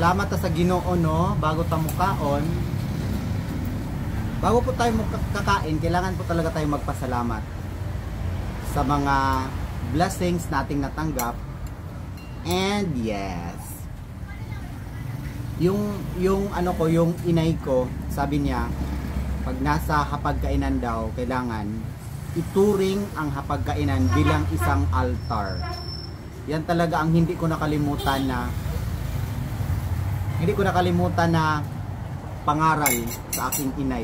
Salamat ta sa Ginoo, no, bago ta mukaon. Bago po tayo kakain, kailangan po talaga tayo magpasalamat sa mga blessings nating natanggap. And yes, yung ano ko, yung inay ko, sabi niya, pag nasa hapagkainan daw, kailangan ituring ang hapagkainan bilang isang altar. Yan talaga ang hindi ko nakalimutan na pangaral sa aking inay.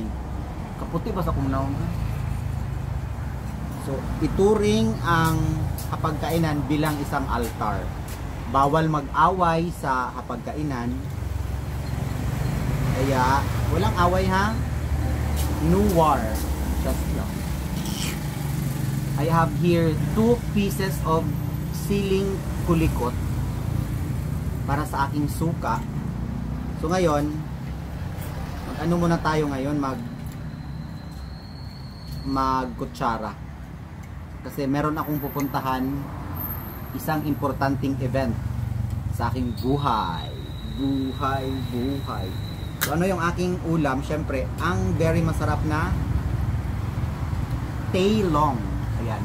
Kaputi ba sa kumnaon? So, ituring ang hapagkainan bilang isang altar. Bawal mag-away sa hapagkainan. Kaya, walang away ha? No war. Just lang. I have here 2 pieces of siling kulikot para sa aking suka. So ngayon, ano muna tayo ngayon, magkutsara. Kasi meron akong pupuntahan, isang importanteng event sa aking buhay. Buhay. So ano yung aking ulam? Syempre, ang very masarap na tailong. Ayan.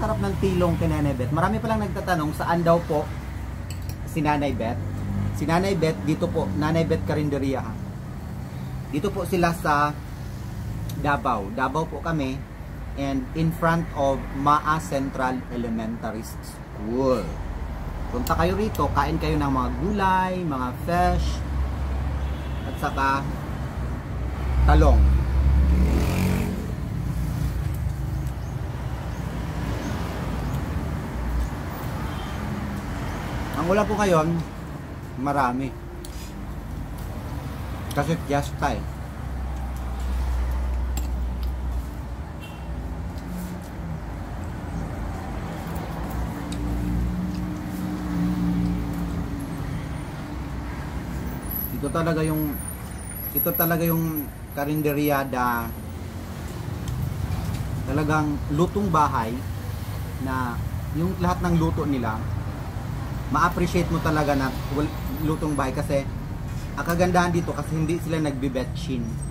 Sarap ng tailong kay Nanay Beth. Marami palang nagtatanong saan daw po si Nanay Beth. Si Nanay Beth, dito po, Nanay Beth Karinderia. Dito po sila sa Davao. Davao po kami. And in front of Maa Central Elementary School. Punta kayo rito, kain kayo ng mga gulay, mga fish, at saka talong. Ang ulam po ngayon, marami. Kasi fiesta eh. Ito talaga yung karinderya talagang lutong bahay na yung lahat ng luto nila ma-appreciate mo talaga na lutong bahay kasi ang kagandahan dito kasi hindi sila nagbe-betchin.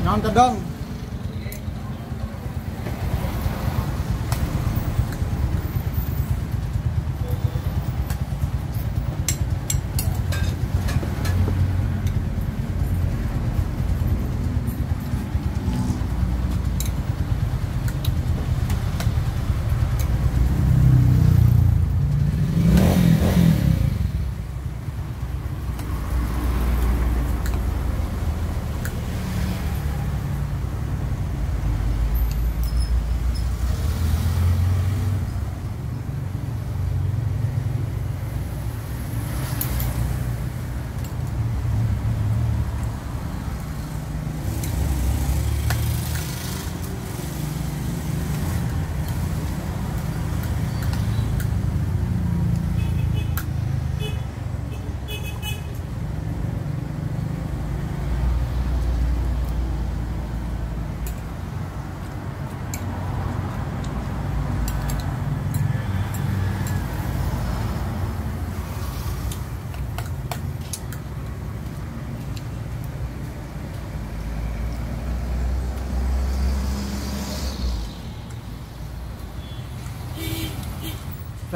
Naon ka dong?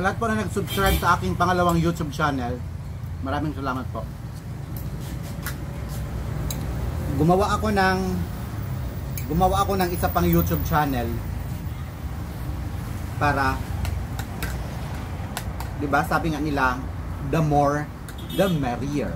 Sa lahat po na nag-subscribe sa aking pangalawang YouTube channel, maraming salamat po. Gumawa ako ng isa pang YouTube channel para, 'di ba, sabi nga nila, the more the merrier.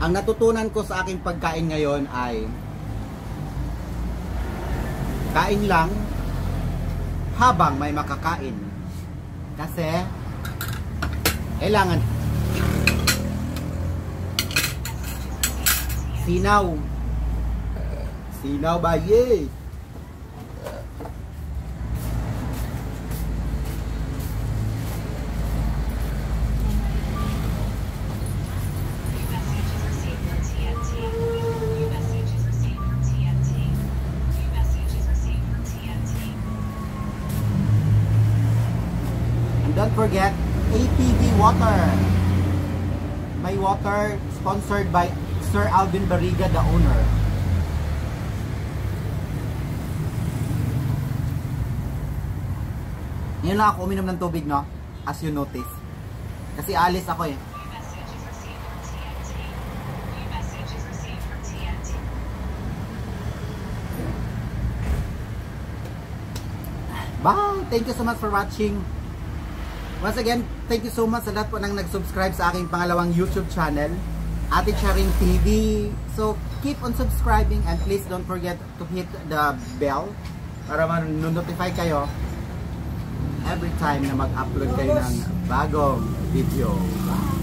Ang natutunan ko sa aking pagkain ngayon ay kain lang habang may makakain. Kasi kailangan sinaw ba? Yay! Don't forget APV water. My water sponsored by Sir Alvin Barriga, the owner. Ngayon lang ako uminom ng tubig, no? As you notice. Kasi alis ako eh. Bye! Thank you so much for watching. Once again, thank you so much sa lahat po nang nag-subscribe sa aking pangalawang YouTube channel, Ate Charing TV. So, keep on subscribing and please don't forget to hit the bell para ma-notify kayo every time na mag-upload kayo ng bagong video. Bye!